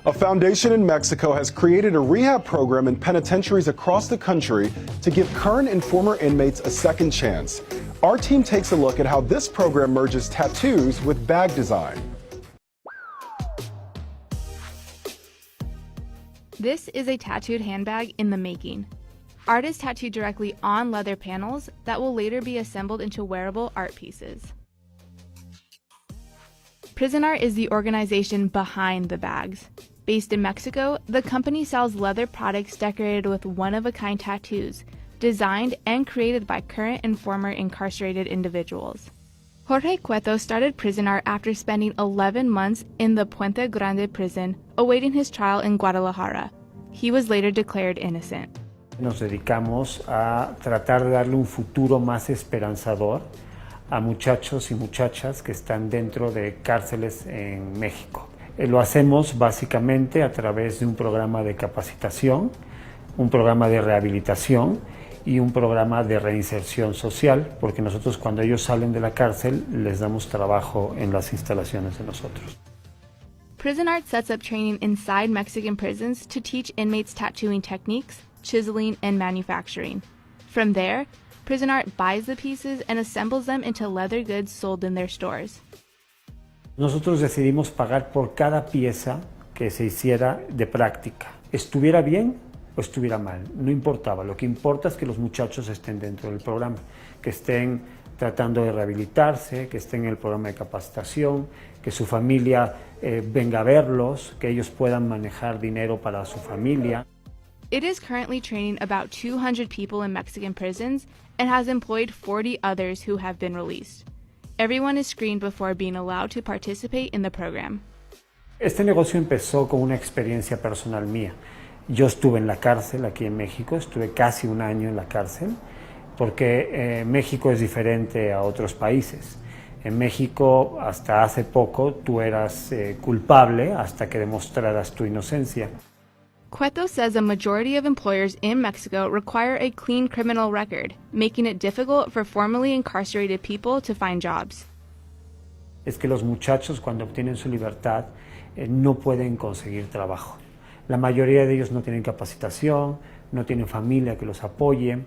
A foundation in Mexico has created a rehab program in penitentiaries across the country to give current and former inmates a second chance. Our team takes a look at how this program merges tattoos with bag design. This is a tattooed handbag in the making. Artists tattoo directly on leather panels that will later be assembled into wearable art pieces. Prison Art is the organization behind the bags. Based in Mexico, the company sells leather products decorated with one-of-a-kind tattoos, designed and created by current and former incarcerated individuals. Jorge Cueto started Prison Art after spending 11 months in the Puente Grande prison, awaiting his trial in Guadalajara. He was later declared innocent. Nos dedicamos a tratar de darle un futuro más esperanzador a muchachos y muchachas que están dentro de cárceles en México. Lo hacemos básicamente a través de un programa de capacitación, un programa de rehabilitación y un programa de reinserción social, porque nosotros cuando ellos salen de la cárcel les damos trabajo en las instalaciones de nosotros. Prison Art sets up training inside Mexican prisons to teach inmates tattooing techniques, chiseling, and manufacturing. From there, Prison Art buys the pieces and assembles them into leather goods sold in their stores. Nosotros decidimos pagar por cada pieza que se hiciera de práctica. Estuviera bien o estuviera mal, no importaba. Lo que importa es que los muchachos estén dentro del programa, que estén tratando de rehabilitarse, que estén en el programa de capacitación, que su familia venga a verlos, que ellos puedan manejar dinero para su familia. It is currently training about 200 people in Mexican prisons and has employed 40 others who have been released. Everyone is screened before being allowed to participate in the program. Este negocio empezó con una experiencia personal mía. Yo estuve en la cárcel aquí en México, estuve casi un año en la cárcel, porque México es diferente a otros países. En México, hasta hace poco, tú eras culpable hasta que demostraras tu inocencia. Cueto says a majority of employers in Mexico require a clean criminal record, making it difficult for formerly incarcerated people to find jobs. Es que los muchachos cuando obtienen su libertad no pueden conseguir trabajo. La mayoría de ellos no tienen capacitación, no tienen familia que los apoye,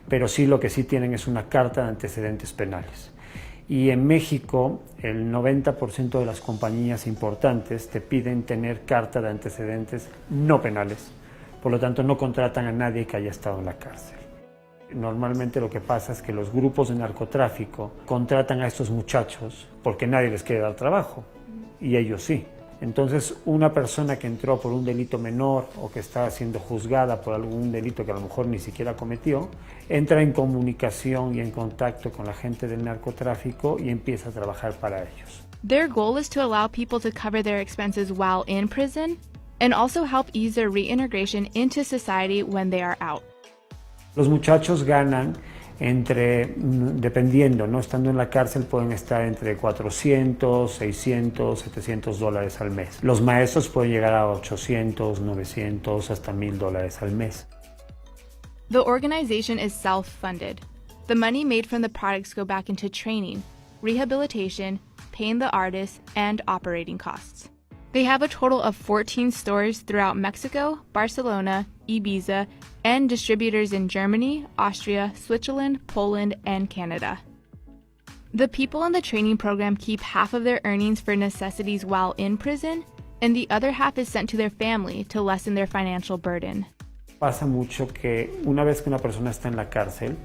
pero sí lo que sí tienen es una carta de antecedentes penales. Y en México, el 90% de las compañías importantes te piden tener carta de antecedentes no penales. Por lo tanto, no contratan a nadie que haya estado en la cárcel. Normalmente lo que pasa es que los grupos de narcotráfico contratan a estos muchachos porque nadie les quiere dar trabajo, y ellos sí. Entonces, una persona que entró por un delito menor o que está siendo juzgada por algún delito que a lo mejor ni siquiera cometió, entra en comunicación y en contacto con la gente del narcotráfico y empieza a trabajar para ellos. Their goal is to allow people to cover their expenses while in prison and also help ease their reintegration into society when they are out. Los muchachos ganan dependiendo, ¿no? Estando en la cárcel pueden estar entre 400, 600, 700 dólares al mes. Los maestros pueden llegar a 800, 900, hasta $1,000 al mes. The organization is self-funded. The money made from the products go back into training, rehabilitation, paying the artists, and operating costs. They have a total of 14 stores throughout Mexico, Barcelona, Ibiza, and distributors in Germany, Austria, Switzerland, Poland, and Canada. The people in the training program keep half of their earnings for necessities while in prison, and the other half is sent to their family to lessen their financial burden. Pasa mucho que una vez que una persona está en la cárcel,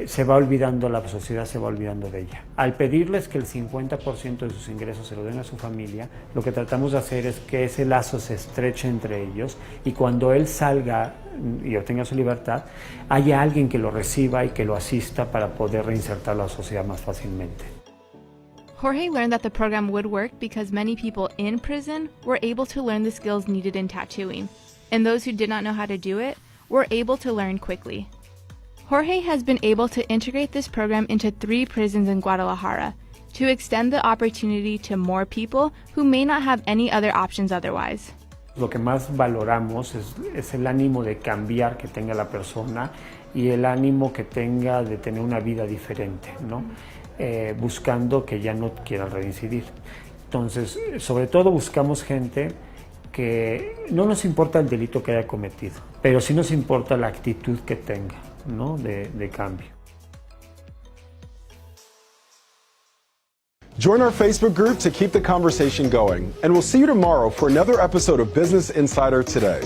se va olvidando, la sociedad se va olvidando de ella. Al pedirles que el 50% de sus ingresos se lo den a su familia, lo que tratamos de hacer es que ese lazo se estreche entre ellos y cuando él salga y obtenga su libertad, haya alguien que lo reciba y que lo asista para poder reinsertar a la sociedad más fácilmente. Jorge learned that the program would work because many people in prison were able to learn the skills needed in tattooing, and those who did not know how to do it were able to learn quickly. Jorge has been able to integrate this program into 3 prisons in Guadalajara to extend the opportunity to more people who may not have any other options otherwise. Lo que más valoramos es el ánimo de cambiar que tenga la persona y el ánimo que tenga de tener una vida diferente, ¿no? Buscando que ya no quiera reincidir. Entonces, sobre todo buscamos gente que no nos importa el delito que haya cometido, pero sí nos importa la actitud que tenga, ¿no? de cambio. Join our Facebook group to keep the conversation going, and we'll see you tomorrow for another episode of Business Insider Today.